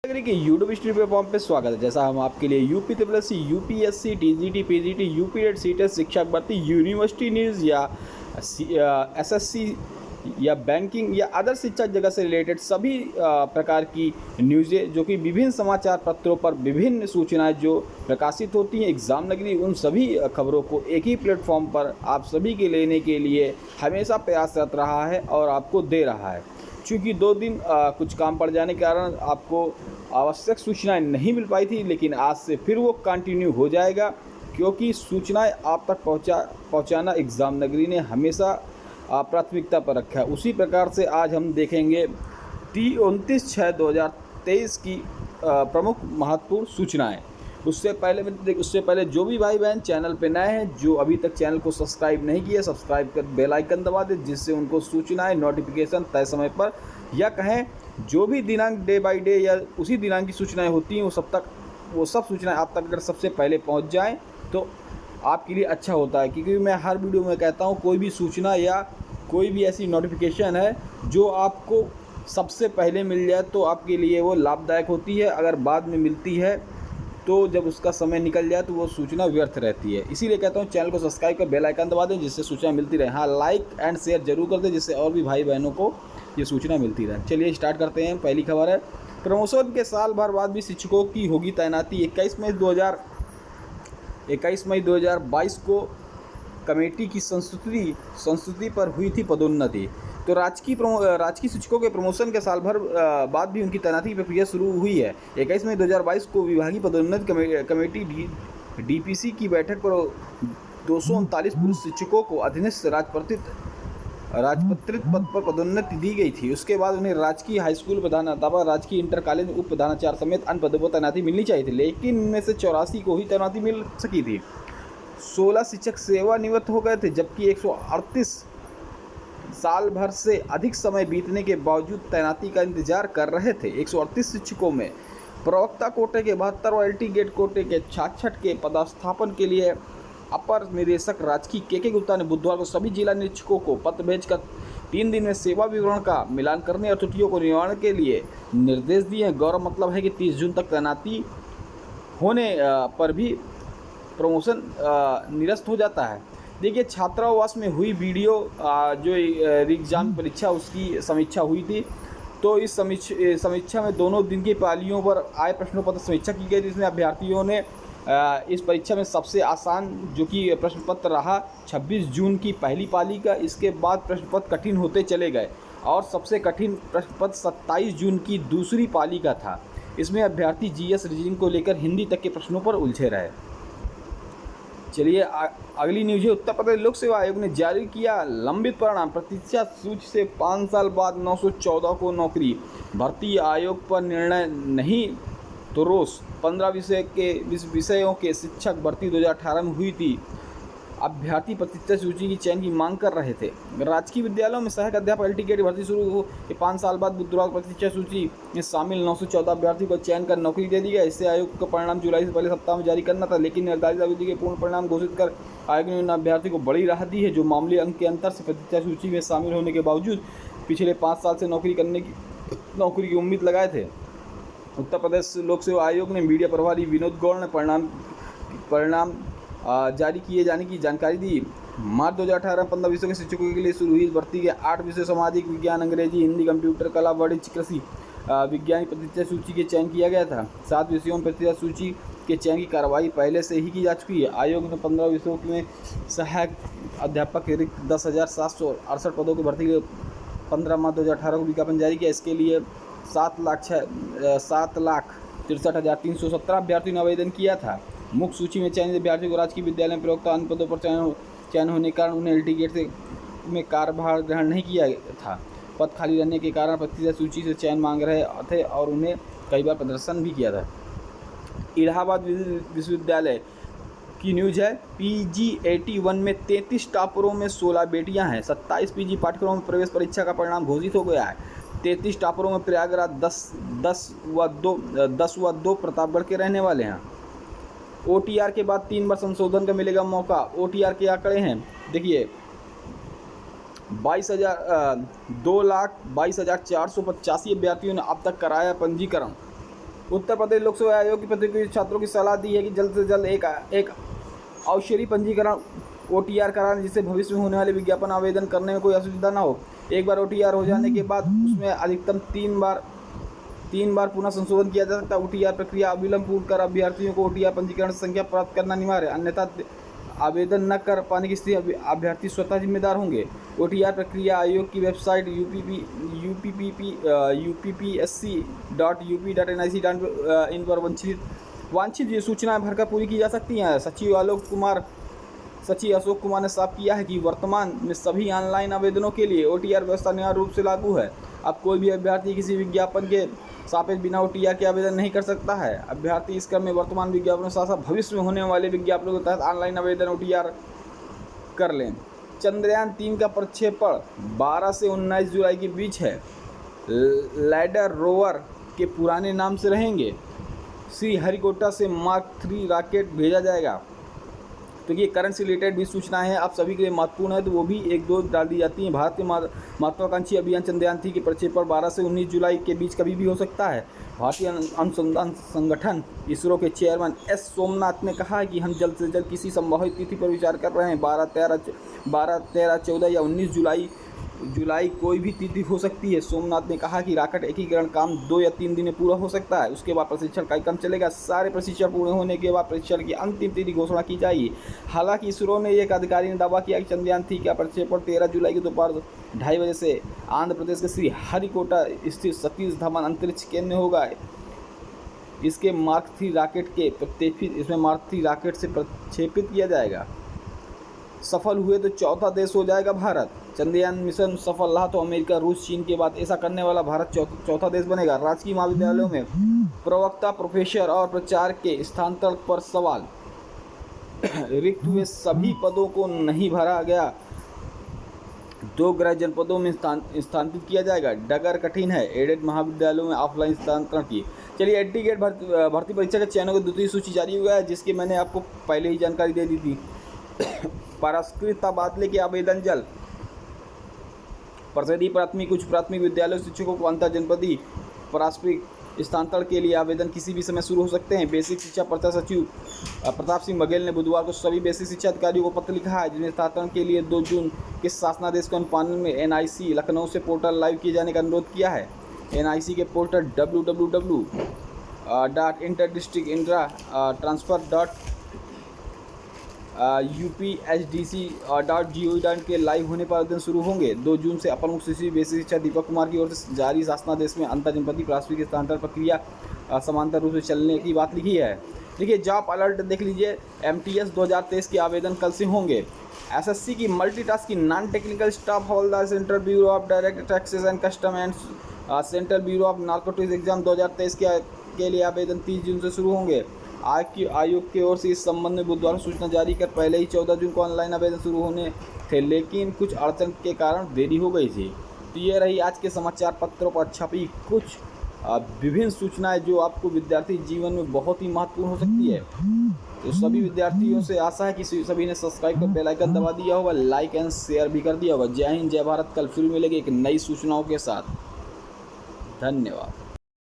Degree के YouTube stream platform पे स्वागत है। जैसा हम आपके लिए UP triple UPSC TGT PGT UP डेट सीटेट शिक्षक भर्ती यूनिवर्सिटी न्यूज़ या एसएससी या बैंकिंग या अदर शिक्षा जगत से रिलेटेड सभी प्रकार की न्यूज़ें जो कि विभिन्न समाचार पत्रों पर विभिन्न सूचनाएं जो प्रकाशित होती हैं एग्ज़ाम नगरी, उन सभी खबरों को एक ही प्लेटफॉर्म पर आप सभी के लेने के लिए हमेशा प्रयासरत रहा है और आपको दे रहा है। चूँकि 2 दिन कुछ काम पड़ जाने के कारण आपको आवश्यक सूचनाएं नहीं मिल पाई थी, लेकिन आज से फिर वो कंटिन्यू हो जाएगा क्योंकि सूचनाएं आप तक पहुंचाना एग्ज़ाम नगरी ने हमेशा प्राथमिकता पर रखा है। उसी प्रकार से आज हम देखेंगे 29/6/2023 की प्रमुख महत्वपूर्ण सूचनाएं। उससे पहले जो भी भाई बहन चैनल पे नए हैं, जो अभी तक चैनल को सब्सक्राइब नहीं किया, सब्सक्राइब कर बेल आइकन दबा दें, जिससे उनको सूचनाएं नोटिफिकेशन तय समय पर या कहें जो भी दिनांक डे बाय डे या उसी दिनांक की सूचनाएं होती हैं वो सब सूचनाएं आप तक अगर सबसे पहले पहुंच जाएं तो आपके लिए अच्छा होता है। क्योंकि मैं हर वीडियो में कहता हूं कोई भी सूचना या कोई भी ऐसी नोटिफिकेशन है जो आपको सबसे पहले मिल जाए तो आपके लिए वो लाभदायक होती है। अगर बाद में मिलती है तो जब उसका समय निकल जाए तो वो सूचना व्यर्थ रहती है। इसीलिए कहता हूँ चैनल को सब्सक्राइब कर बेल आइकन दबा दें, जिससे सूचना मिलती रहे। हाँ, लाइक एंड शेयर जरूर कर दें, जिससे और भी भाई बहनों को ये सूचना मिलती रहे। चलिए स्टार्ट करते हैं। पहली खबर है, प्रमोशन के साल भर बाद भी शिक्षकों की होगी तैनाती। 21 मई 2022 को कमेटी की संस्तुति पर हुई थी पदोन्नति। तो राजकीय शिक्षकों के प्रमोशन के साल भर बाद भी उनकी तैनाती की प्रक्रिया शुरू हुई है। 21 मई 2022 को विभागीय पदोन्नति कमेटी डीपीसी की बैठक पर 239 पुरुष शिक्षकों को अधीनस्थ राजपत्रित पद पर पदोन्नति दी गई थी। उसके बाद उन्हें राजकीय हाईस्कूल प्रधानाध्यापक, राजकीय इंटर कॉलेज उप प्रधानाचार्य समेत अन्य पदों पर तैनाती मिलनी चाहिए थी, लेकिन इनमें से 84 को ही तैनाती मिल सकी थी। 16 शिक्षक सेवानिवृत्त हो गए थे, जबकि 138 साल भर से अधिक समय बीतने के बावजूद तैनाती का इंतजार कर रहे थे। 138 शिक्षकों में प्रवक्ता कोटे के 72 और एलटी गेट कोटे के 66 के पदस्थापन के लिए अपर निदेशक राजकीय के गुप्ता ने बुधवार को सभी जिला निरीक्षकों को पत्र भेजकर 3 दिन में सेवा विवरण का मिलान करने और त्रुटियों को निवारण के लिए निर्देश दिए हैं। गौरव मतलब है कि 30 जून तक तैनाती होने पर भी प्रमोशन निरस्त हो जाता है। देखिए, छात्रावास में हुई वीडियो जो एग्जाम परीक्षा उसकी समीक्षा हुई थी। तो इस समीक्षा में दोनों दिन की पालियों पर आए प्रश्नों पर समीक्षा की गई, जिसमें अभ्यर्थियों ने इस परीक्षा में सबसे आसान जो कि प्रश्न पत्र रहा 26 जून की पहली पाली का। इसके बाद प्रश्न पत्र कठिन होते चले गए और सबसे कठिन प्रश्न पत्र 27 जून की दूसरी पाली का था। इसमें अभ्यर्थी जीएस रीजनिंग को लेकर हिंदी तक के प्रश्नों पर उलझे रहे। चलिए अगली न्यूज़ है, उत्तर प्रदेश लोक सेवा आयोग ने जारी किया लंबित परिणाम। प्रतीक्षा सूची से 5 साल बाद 914 को नौकरी। भर्ती आयोग पर निर्णय नहीं तो रोष। 15 विषयों के शिक्षक भर्ती 2018 में हुई थी। अभ्यर्थी प्रतीक्षा सूची की चयन की मांग कर रहे थे। राजकीय विद्यालयों में सहायक अध्यापक एलटी गेट भर्ती शुरू हो के 5 साल बाद बुधवार को प्रतीक्षा सूची में शामिल 914 अभ्यर्थी को चयन कर नौकरी दे दी गई। इससे आयोग का परिणाम जुलाई से पहले सप्ताह में जारी करना था, लेकिन निर्धारित अवधि के पूर्ण परिणाम घोषित कर आयोग ने उन अभ्यर्थी को बड़ी राहत दी है जो मामूली अंक के अंतर से प्रतीक्षा सूची में शामिल होने के बावजूद पिछले 5 साल से नौकरी की उम्मीद लगाए थे। उत्तर प्रदेश लोक सेवा आयोग ने मीडिया प्रभारी विनोद गौड़ ने परिणाम जारी किए जाने की जानकारी दी। मार्च 2018 15 विषयों के शिक्षकों के लिए शुरू हुई भर्ती के 8 विषय सामाजिक विज्ञान, अंग्रेजी, हिंदी, कंप्यूटर, कला, वाणिज्य, कृषि विज्ञान प्रतीक्षा सूची के चयन किया गया था। 7 विषयों में प्रतीक्षा सूची के चयन की कार्रवाई पहले से ही की जा चुकी है। आयोग ने 15 विषयों में सहायक अध्यापक के रिक्त 10,768 पदों की भर्ती के 15 मार्च 2018 को विज्ञापन जारी किया। इसके लिए 7,63,317 अभ्यर्थियों ने आवेदन किया था। मुख्य सूची में चयनित अभ्यर्थियों को राजकीय विद्यालय में प्रवक्ता अन्य पदों पर चयन होने के कारण उन्हें एलटी गेट में कार्यभार ग्रहण नहीं किया था। पद खाली रहने के कारण प्रतीक्षा सूची से चयन मांग रहे थे और उन्हें कई बार प्रदर्शन भी किया था। इलाहाबाद विश्वविद्यालय की न्यूज़ है, पीजी 81 में 33 टॉपरों में 16 बेटियां हैं। 27 पीजी पाठ्यक्रमों में प्रवेश परीक्षा का परिणाम घोषित हो गया है। 33 टॉपरों में प्रयागराज 10 व 2 प्रतापगढ़ के रहने वाले हैं। ओटीआर के बाद 3 बार संशोधन का मिलेगा मौका। ओटीआर के आंकड़े हैं, देखिए 2,22,485 अभ्यर्थियों ने अब तक कराया पंजीकरण। उत्तर प्रदेश लोकसेवा आयोग की प्रतिनिधि छात्रों की सलाह दी है कि जल्द से जल्द एक अवसरी पंजीकरण OTR कराएं, जिससे भविष्य में होने वाले विज्ञापन आवेदन करने में कोई असुविधा न हो। एक बार OTR हो जाने के बाद उसमें अधिकतम तीन बार पुनः संशोधन किया जा सकता है। OTR प्रक्रिया अविलंब पूर्ण कर अभ्यर्थियों को OTR पंजीकरण संख्या प्राप्त करना अनिवार्य है, अन्यथा आवेदन न कर पाने की स्थिति अभ्यर्थी स्वतः जिम्मेदार होंगे। OTR प्रक्रिया आयोग की वेबसाइट uppsc.up.nic.in पर वांछित ये सूचनाएं भरकर पूरी की जा सकती हैं। सचिव अशोक कुमार ने साफ किया है कि वर्तमान में सभी ऑनलाइन आवेदनों के लिए OTR व्यवस्था अनिवार्य रूप से लागू है। अब कोई भी अभ्यर्थी किसी विज्ञापन के सापेक्ष बिना OTR के आवेदन नहीं कर सकता है। अभ्यर्थी इस क्रम में वर्तमान विज्ञापनों के साथ साथ भविष्य में होने वाले विज्ञापनों के तहत ऑनलाइन आवेदन OTR कर लें। चंद्रयान 3 का प्रक्षेपण 12 से 19 जुलाई के बीच है। लैंडर रोवर के पुराने नाम से रहेंगे। श्रीहरिकोटा से मार्क 3 रॉकेट भेजा जाएगा। तो ये करंट से रिलेटेड भी सूचनाएं हैं, आप सभी के लिए महत्वपूर्ण है, तो वो भी एक दो डाल दी जाती हैं। भारत के महत्वाकांक्षी अभियान चंद्रयान 3 के प्रक्षेपण 12 से 19 जुलाई के बीच कभी भी हो सकता है। भारतीय अनुसंधान संगठन इसरो के चेयरमैन S सोमनाथ ने कहा है कि हम जल्द से जल्द किसी संभावित तिथि पर विचार कर रहे हैं। 12, 13, 14 या 19 जुलाई कोई भी तिथि हो सकती है। सोमनाथ ने कहा कि रॉकेट एकीकरण काम 2 या 3 दिन में पूरा हो सकता है। उसके बाद प्रशिक्षण कार्यक्रम चलेगा। सारे प्रशिक्षण पूर्ण होने के बाद प्रशिक्षण की अंतिम तिथि घोषणा की जाएगी। हालांकि इसरो ने एक अधिकारी ने दावा किया कि चंद्रयान 3 का प्रक्षेपण 13 जुलाई की दोपहर 2:30 बजे से आंध्र प्रदेश के श्रीहरिकोटा स्थित सतीश धवन अंतरिक्ष केंद्र में होगा। इसके मार्क 3 रॉकेट से प्रक्षेपित किया जाएगा। सफल हुए तो चौथा देश हो जाएगा भारत। चंद्रयान मिशन सफल रहा तो अमेरिका, रूस, चीन के बाद ऐसा करने वाला भारत चौथा देश बनेगा। राजकीय महाविद्यालयों में प्रवक्ता, प्रोफेसर और प्रचारक के स्थानांतरण पर सवाल। रिक्त हुए सभी पदों को नहीं भरा गया। 2 गृह जनपदों में स्थानांतरित किया जाएगा। डगर कठिन है। एडेड महाविद्यालयों में ऑफलाइन स्थानांतरण की। चलिए, एडी गेट भर्ती परीक्षा के चयनों की द्वितीय सूची जारी हुआ है, जिसकी मैंने आपको पहले ही जानकारी दे दी थी। परिष्कृत तबादले के आवेदन जल्द। परिषदीय प्राथमिक उच्च प्राथमिक विद्यालय शिक्षकों को अंतर जनपदीय पारस्परिक स्थानांतरण के लिए आवेदन किसी भी समय शुरू हो सकते हैं। बेसिक शिक्षा प्रचार सचिव प्रताप सिंह बघेल ने बुधवार को सभी बेसिक शिक्षा अधिकारियों को पत्र लिखा है, जिन्हें स्थानांतरण के लिए 2 जून के शासनादेश के अनुपालन में NIC लखनऊ से पोर्टल लाइव किए जाने का अनुरोध किया है। NIC के पोर्टल www.interdistrictintra.upsdc.gov.in के लाइव होने पर आवेदन शुरू होंगे। 2 जून से अपर मुख्य सचिव बेसिक शिक्षा दीपक कुमार की ओर से जारी शासनादेश में अंतर जनपदीय प्राथमिक स्थानांतरण प्रक्रिया समांतर रूप से चलने की बात लिखी है। देखिए, जॉब अलर्ट देख लीजिए। MTS 2023 के आवेदन कल से होंगे। SSC की multitasking non technical staff havildar, central bureau of direct taxes and custom and central bureau of narcotics exam 2023 के लिए आवेदन 30 जून से शुरू होंगे। आयोग की ओर से इस संबंध में बुधवार सूचना जारी कर पहले ही 14 जून को ऑनलाइन आवेदन शुरू होने थे, लेकिन कुछ अड़चन के कारण देरी हो गई थी। तो ये रही आज के समाचार पत्रों पर छपी कुछ विभिन्न सूचनाएं जो आपको विद्यार्थी जीवन में बहुत ही महत्वपूर्ण हो सकती है। तो सभी विद्यार्थियों से आशा है कि सभी ने सब्सक्राइब कर बेल आइकन दबा दिया होगा, लाइक एंड शेयर भी कर दिया होगा। जय हिंद, जय भारत। कल फिर मिलेंगे एक नई सूचनाओं के साथ। धन्यवाद।